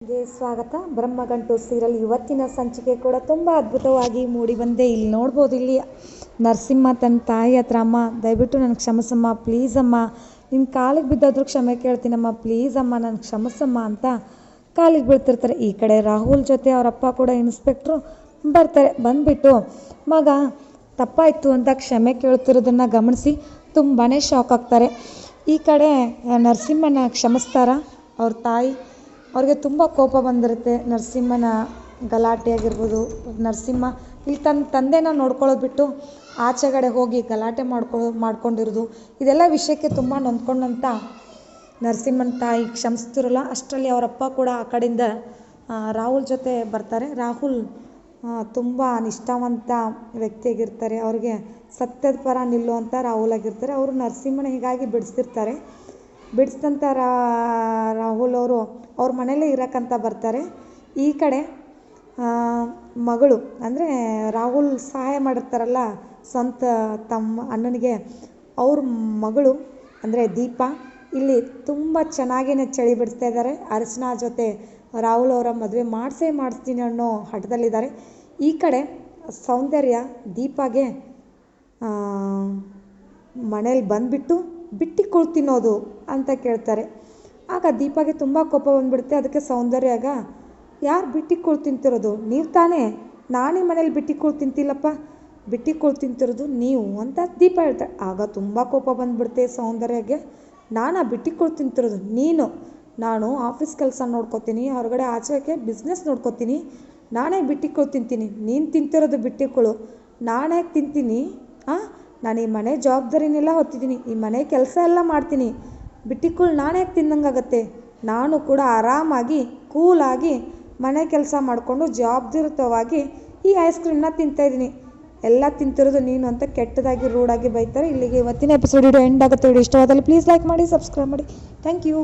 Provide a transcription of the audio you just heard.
ಗೆ ಸ್ವಾಗತ. ಬ್ರಹ್ಮಗಂಟು ಸೀರಿಯಲ್ ಇವತ್ತಿನ ಸಂಚಿಕೆ ಕೂಡ ತುಂಬ ಅದ್ಭುತವಾಗಿ ಮೂಡಿ ಬಂದೆ. ಇಲ್ಲಿ ನೋಡ್ಬೋದು, ಇಲ್ಲಿ ನರಸಿಂಹ ತನ್ನ ತಾಯಿ ಹತ್ರ, ಅಮ್ಮ ದಯವಿಟ್ಟು ನನಗೆ ಕ್ಷಮಿಸಮ್ಮ, ಪ್ಲೀಸ್ ಅಮ್ಮ, ನಿನ್ನ ಕಾಲಿಗೆ ಬಿದ್ದಾದರೂ ಕ್ಷಮೆ ಕೇಳ್ತೀನಮ್ಮ, ಪ್ಲೀಸ್ ಅಮ್ಮ ನನಗೆ ಕ್ಷಮಿಸಮ್ಮ ಅಂತ ಕಾಲಿಗೆ ಬೀಳ್ತಿರ್ತಾರೆ. ಈ ಕಡೆ ರಾಹುಲ್ ಜೊತೆ ಅವರಪ್ಪ ಕೂಡ ಇನ್ಸ್ಪೆಕ್ಟ್ರು ಬರ್ತಾರೆ. ಬಂದುಬಿಟ್ಟು ಮಗ ತಪ್ಪಾಯಿತು ಅಂತ ಕ್ಷಮೆ ಕೇಳ್ತಿರೋದನ್ನು ಗಮನಿಸಿ ತುಂಬಾ ಶಾಕ್ ಆಗ್ತಾರೆ. ಈ ಕಡೆ ನರಸಿಂಹನ ಕ್ಷಮಿಸ್ತಾರ ಅವ್ರ ತಾಯಿ. ಅವ್ರಿಗೆ ತುಂಬ ಕೋಪ ಬಂದಿರುತ್ತೆ. ನರಸಿಂಹನ ಗಲಾಟೆ ಆಗಿರ್ಬೋದು, ನರಸಿಂಹ ಇಲ್ಲಿ ತನ್ನ ತಂದೆನ ನೋಡ್ಕೊಳ್ಳೋದು ಬಿಟ್ಟು ಆಚೆಗಡೆ ಹೋಗಿ ಗಲಾಟೆ ಮಾಡ್ಕೊಂಡಿರೋದು, ಇದೆಲ್ಲ ವಿಷಯಕ್ಕೆ ತುಂಬ ನೊಂದ್ಕೊಂಡಂಥ ನರಸಿಂಹನ ತಾಯಿ ಕ್ಷಮಿಸ್ತಿರಲ್ಲ. ಅಷ್ಟರಲ್ಲಿ ಅವರಪ್ಪ ಕೂಡ ಆ ಕಡೆಯಿಂದ ರಾಹುಲ್ ಜೊತೆ ಬರ್ತಾರೆ. ರಾಹುಲ್ ತುಂಬ ನಿಷ್ಠಾವಂತ ವ್ಯಕ್ತಿಯಾಗಿರ್ತಾರೆ. ಅವ್ರಿಗೆ ಸತ್ಯದ ಪರ ನಿಲ್ಲುವಂಥ ರಾಹುಲ್ ಆಗಿರ್ತಾರೆ. ಅವರು ನರಸಿಂಹನ ಹೀಗಾಗಿ ಬಿಡಿಸ್ತಿರ್ತಾರೆ. ಬಿಡಿಸಿದಂಥ ರಾಹುಲ್ ಅವರು ಅವ್ರ ಮನೇಲೇ ಇರೋಕ್ಕಂತ ಬರ್ತಾರೆ. ಈ ಕಡೆ ಮಗಳು ಅಂದರೆ ರಾಹುಲ್ ಸಹಾಯ ಮಾಡಿರ್ತಾರಲ್ಲ ಸ್ವಂತ ತಮ್ಮ ಅಣ್ಣನಿಗೆ, ಅವ್ರ ಮಗಳು ಅಂದರೆ ದೀಪಾ ಇಲ್ಲಿ ತುಂಬ ಚೆನ್ನಾಗೇ ಚಳಿ ಬಿಡಿಸ್ತಾ ಇದ್ದಾರೆ. ಅರ್ಚನಾ ಜೊತೆ ರಾಹುಲ್ ಅವರ ಮದುವೆ ಮಾಡಿಸ್ತೀನಿ ಅನ್ನೋ ಹಠದಲ್ಲಿದ್ದಾರೆ. ಈ ಕಡೆ ಸೌಂದರ್ಯ ದೀಪಾಗೆ ಮನೇಲಿ ಬಂದುಬಿಟ್ಟು ಬಿಟ್ಟಿಕೊಳ್ ತಿನ್ನೋದು ಅಂತ ಕೇಳ್ತಾರೆ. ಆಗ ದೀಪಾಗೆ ತುಂಬ ಕೋಪ ಬಂದುಬಿಡುತ್ತೆ. ಅದಕ್ಕೆ ಸೌಂದರ್ಯಾಗ, ಯಾರು ಬಿಟ್ಟಿಕೊಳ್ ತಿಂತಿರೋದು? ನೀವು ತಾನೇ? ನಾನೇ ಮನೇಲಿ ಬಿಟ್ಟಿಕೊಳ್ ತಿಂತಿಲ್ಲಪ್ಪ, ಬಿಟ್ಟಿಕೊಳ್ ತಿಂತಿರೋದು ನೀವು ಅಂತ ದೀಪ ಹೇಳ್ತಾರೆ. ಆಗ ತುಂಬ ಕೋಪ ಬಂದುಬಿಡುತ್ತೆ ಸೌಂದರ್ಯಗೆ. ನಾನಾ ಬಿಟ್ಟಿಕೊಳ್ ತಿಂತಿರೋದು? ನೀನು, ನಾನು ಆಫೀಸ್ ಕೆಲಸ ನೋಡ್ಕೋತೀನಿ, ಹೊರಗಡೆ ಆಚೆಗೆ ಬಿಸ್ನೆಸ್ ನೋಡ್ಕೋತೀನಿ, ನಾನೇ ಬಿಟ್ಟಿಕೊಳ್ ತಿಂತೀನಿ, ನೀನು ತಿಂತಿರೋದು ಬಿಟ್ಟಿಕೊಳು, ನಾನು ಹೇಗೆ ತಿಂತೀನಿ? ನಾನು ಈ ಮನೆ ಜವಾಬ್ದಾರಿನೆಲ್ಲ ಹೊತ್ತಿದ್ದೀನಿ, ಈ ಮನೆ ಕೆಲಸ ಎಲ್ಲ ಮಾಡ್ತೀನಿ, ಬಿಟ್ಟಿಕೊಳ್ ನಾನು ಹೇಗೆ ತಿನ್ನಂಗಾಗತ್ತೆ? ನಾನು ಕೂಡ ಆರಾಮಾಗಿ ಕೂಲಾಗಿ ಮನೆ ಕೆಲಸ ಮಾಡಿಕೊಂಡು ಜವಾಬ್ದಾರಿಯುತವಾಗಿ ಈ ಐಸ್ ಕ್ರೀಮ್ನ ತಿಂತಾಯಿದ್ದೀನಿ, ಎಲ್ಲ ತಿಂತಿರೋದು ನೀನು ಅಂತ ಕೆಟ್ಟದಾಗಿ ರೂಢಾಗಿ ಬೈತಾರೆ. ಇಲ್ಲಿಗೆ ಇವತ್ತಿನ ಎಪಿಸೋಡ್ ಎಂಡ್ ಆಗುತ್ತೆ. ವಿಡಿಯೋ ಇಷ್ಟವಾದಲ್ಲಿ ಪ್ಲೀಸ್ ಲೈಕ್ ಮಾಡಿ, ಸಬ್ಸ್ಕ್ರೈಬ್ ಮಾಡಿ. Thank you.